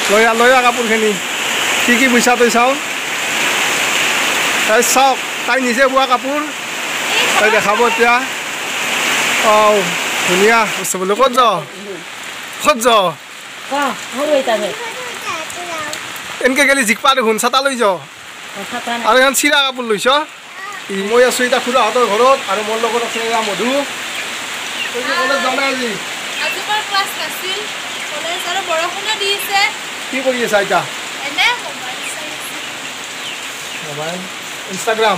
লয়া কাপোৰখিনি কি বুইছা তই চাওঁ তাই চাওক তাই নিজে বোৱা কাপোৰ তাই দেখাব এতিয়া ধুনীয়া বস্তু বোলো ক'ত যাওঁ এনেকৈ গেলি জিকপা দেখোন ছাতা লৈ যাওঁ আৰু এখন চিৰা কাপোৰ লৈছ মই আছোঁ এতিয়া খুৰাহঁতৰ ঘৰত আৰু মোৰ লগত আছে এয়া মধু তই কি কলেজ যাওঁ নাই আজি কি কৰি আছা এতিয়া মোবাইল ইনষ্টাগ্ৰাম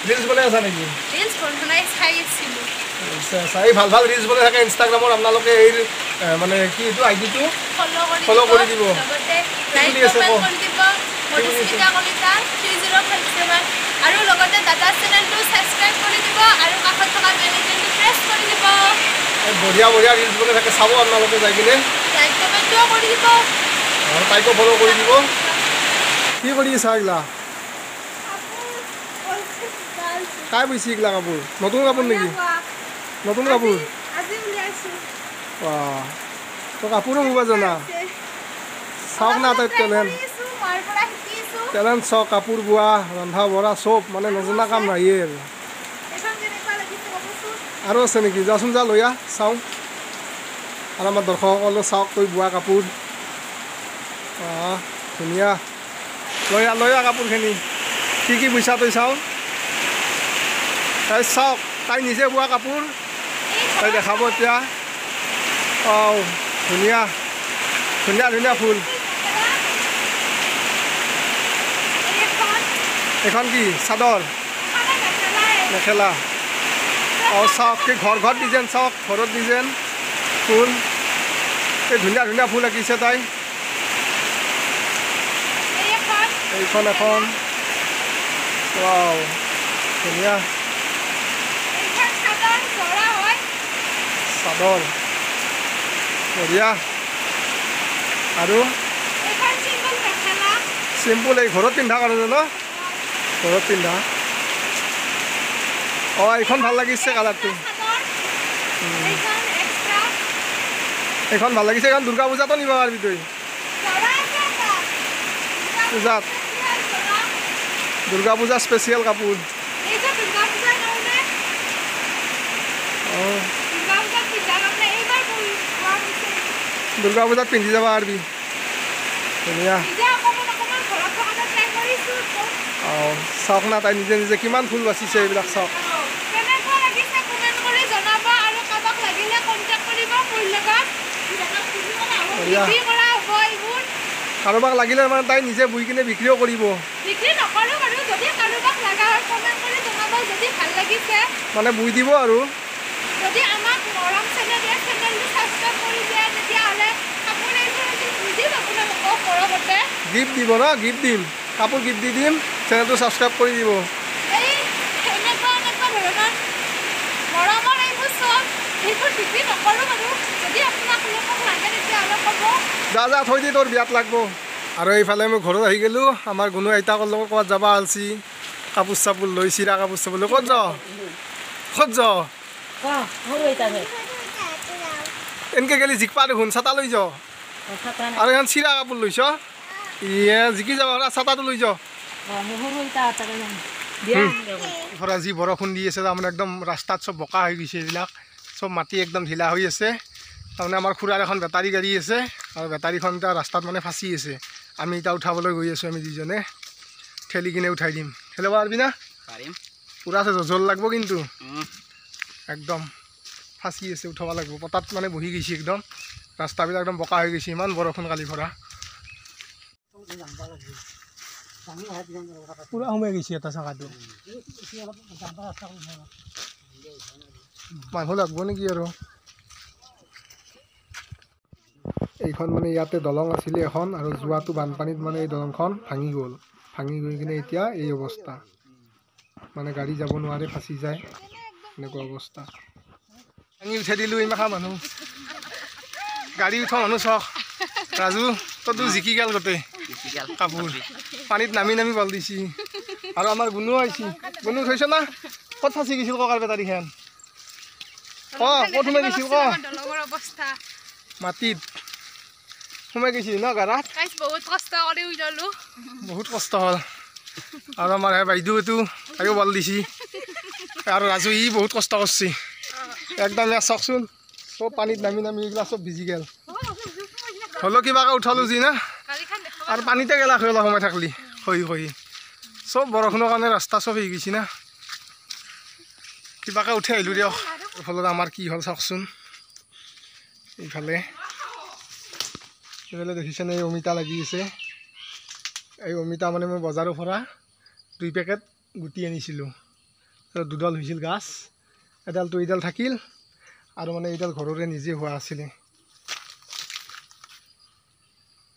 ৰিলছ বনাই আছা নেকি চাই ভাল ৰিলছ বনাই থাকে ইনষ্টাগ্ৰামত আপোনালোকে এই মানে কি এইটো আইডিটো ফ'ল' কৰি দিব কি আছে আৰু লগতে দাদা চেনেলটো সাবস্ক্ৰাইব কৰি দিব আৰু কাষত থকা বেল আইকনটো প্ৰেছ কৰি দিব বঢ়িয়া ৰিলছ বনাই থাকে চাব আপোনালোকে যাই কিনে লাইক কমেণ্টও কৰি দিব আৰু তাইকো ফ'ল' কৰি দিব কি কৰি আছা এইগিলা কাই বৈছি এইগিলা কাপোৰ নতুন কাপোৰ নেকি নতুন কাপোৰ তই কাপোৰো বব জানা চাওক না তই টেলেণ্ট চাওক কাপোৰ বোৱা ৰন্ধা বঢ়া চব মানে নজনা কাম নাইয়ে আৰু আছে নেকি যাচোন যা লৈ আহ চাওঁ আৰু আমাৰ দৰ্শকসকলে চাওক তই বোৱা কাপোৰ ধুনীয়া লয়া কাপোৰখিনি কি বুইছা তই চাওঁ তাই চাওক তাই নিজে বোৱা কাপোৰ তাই দেখাব এতিয়া ধুনীয়া ফুল এখন কি চাদৰ মেখেলা চাওক কি ঘৰ ডিজাইন চাওক ঘৰত ডিজাইন ফুল এই ধুনীয়া ফুল আঁকিছে তাই এইখন এখন ধুনীয়া চাদৰ বঢ়িয়া আৰু চিম্পুল এই ঘৰত পিন্ধা কাৰণে ন ঘৰত পিন্ধা এইখন ভাল লাগিছে কালাৰটো এইখন ভাল লাগিছে এইখন দুৰ্গা পূজাতো নিব পাৰিবি তই পূজাত দুৰ্গা পূজা স্পেচিয়েল কাপোৰ দুৰ্গা পূজাত পিন্ধি যাব পাৰিবি ধুনীয়া চাওক না তাই নিজে কিমান ফুল বাচিছে এইবিলাক চাওক কাৰোবাক লাগিলে মানে তাই নিজে বহি কিনে বিক্ৰীও কৰিব মানে বহি দিব আৰু গিফ্ট দিব ন গিফ্ট দিম কাপোৰ গিফ্ট দি দিম চেনেলটো ছাবস্ক্ৰাইব কৰি দিব যা থৈ দি তোৰ বিয়াত লাগব আৰু এইফালে মই ঘৰত আহি গ'লোঁ আমাৰ গুণু আইতাকৰ লগত ক'ৰবাত যাব আলছি কাপোৰ চাপোৰ লৈ চিৰা কাপোৰ চাপোৰ লৈ ক'ত যাওঁ এনেকৈ গেলি জিকপা দেখোন ছাতা লৈ যাওঁ আৰু এখন চিৰা কাপোৰ লৈছ জিকি যাব ছাতাটো লৈ যাওঁ যি বৰষুণ দি আছে তাৰমানে একদম ৰাস্তাত চব বোকা হৈ গৈছে এইবিলাক চব মাটি একদম ঢিলা হৈ আছে তাৰমানে আমাৰ খুৰাৰ এখন বেটাৰী গাড়ী আছে আৰু বেটাৰীখন এতিয়া ৰাস্তাত মানে ফাঁচি আছে আমি এতিয়া উঠাবলৈ গৈ আছোঁ আমি দুজনে ঠেলি কিনে উঠাই দিম ঠেলিব পাৰিবি না পাৰিম পূৰা জল লাগব কিন্তু একদম ফাঁচি আছে উঠাব লাগিব পতাত মানে বহি গৈছে একদম ৰাস্তাবিলাক একদম বোকা হৈ গৈছে ইমান বৰষুণ কালি ভৰা পুৰা সোমাই গৈছে এটা চকাটো মানুহ লাগব নেকি আৰু এইখন মানে ইয়াতে দলং আছিলে এখন আৰু যোৱাটো বানপানীত মানে এই দলংখন ভাঙি গৈ কিনে এতিয়া এই অৱস্থা মানে গাড়ী যাব নোৱাৰে ফাঁচি যায় এনেকুৱা অৱস্থা ভাঙি উঠাই দিলোঁ ইমাখা মানুহ গাড়ী উঠোৱা মানুহ চাওক ৰাজু তইতো জিকি গেল গোটেই কাপোৰ পানীত নামি বল দিছি আৰু আমাৰ গুণো আহিছে গুণো থৈছ না ক'ত ফাঁচি গৈছিল ককাৰ বেটাৰীখন ক'ত সোমাই গৈছিল মাটিত সোমাই গৈছি ন গাড়াত গাইছ বহুত কষ্ট কৰি উলালো বহুত কষ্ট হ'ল আৰু আমাৰ বাইদেউ এইটো তাইও বল দিছি আৰু ৰাজু ই বহুত কষ্ট কৰিছে একদম ইয়াত চাওকচোন চব পানীত নামি নামি এইগিলা চব ভিজি গেল হ'লেও কিবাকে উঠালো যি না আৰু পানীতে গেলা হৈ সময় থাকলি খহি চব বৰষুণৰ কাৰণে ৰাস্তা চব হৈ গৈছে না কিবাকে উঠি আহিলোঁ দিয়ক ফলত আমাৰ কি হ'ল চাওকচোন এইফালে দেখিছেনে এই অমিতা লাগি আছে এই অমিতা মানে মই বজাৰৰ পৰা 2 পেকেট গুটি আনিছিলোঁ দুডাল হৈছিল গাছ এডালটো এইডাল থাকিল আৰু মানে এইডাল ঘৰৰে নিজে হোৱা আছিলে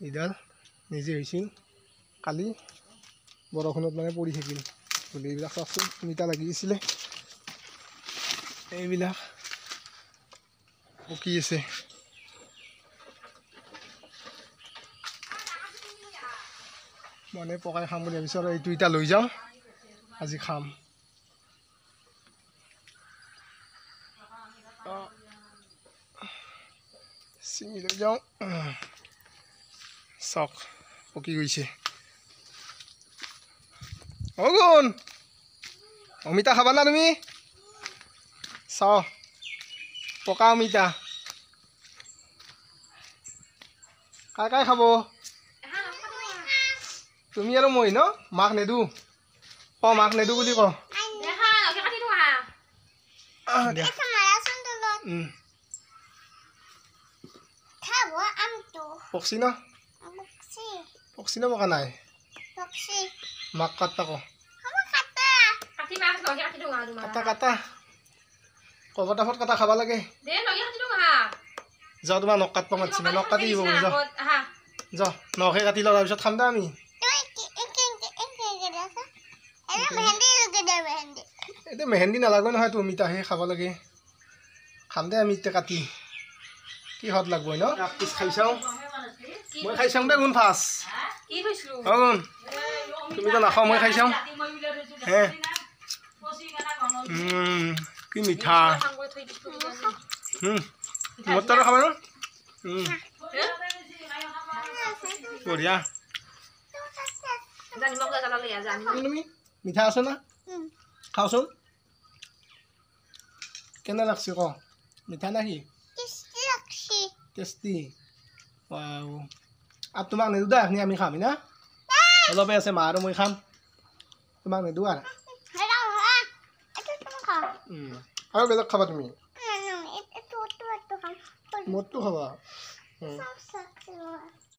এইডাল নিজে হৈছিল কালি বৰষুণত মানে পৰি থাকিল বুলি এইবিলাক চাওকচোন অমিতা লাগি আছিলে এইবিলাক পকি আছে মানে পকাই খাম বুলি ভাবিছোঁ আৰু এইটো এতিয়া লৈ যাওঁ আজি খাম চিঙি লৈ যাওঁ চাওক পকি গৈছে গুণ অমিতা খাবা না তুমি চাও পকা অমিতা কাই খাব তুমি আৰু মই ন মাক নেদো মাক নেদো বুলি ক পকছি ন পকছি ন পকা নাই মাক কাটা ক কাটা কবতাফত কাটা খাবা লাগে যাওঁ তোমাৰ নখ কাটব মাতিছে নখ কাটি দিব যাওঁ নখে কাটি লওঁ তাৰপিছত খাম দে আমি এতিয়া মেহেন্দি নালাগে নহয় তো অমিতাহে খাব লাগে খাম দে আমি এতিয়া কাটি কি সদ লাগব ন পিছ খাই চাওঁ মই খাই চাওঁ দে গুণ ফাৰ্ষ্ট গুণ তুমিতো নাখাওঁ মই খাই চাওঁ হে কি মিঠা মোৰ তাৰো খাবা ন বঢ়িয়া তুমি মিঠা আছে না খাওচোন কেনে লাগছে ক মিঠা না কি টেষ্টি আৰু তোমাক নেদো দে আমি খাম না অলপে আছে মা আৰু মই খাম তোমাক নেদো আৰু বেলেগ খাবা তুমি মোৰটো খাবা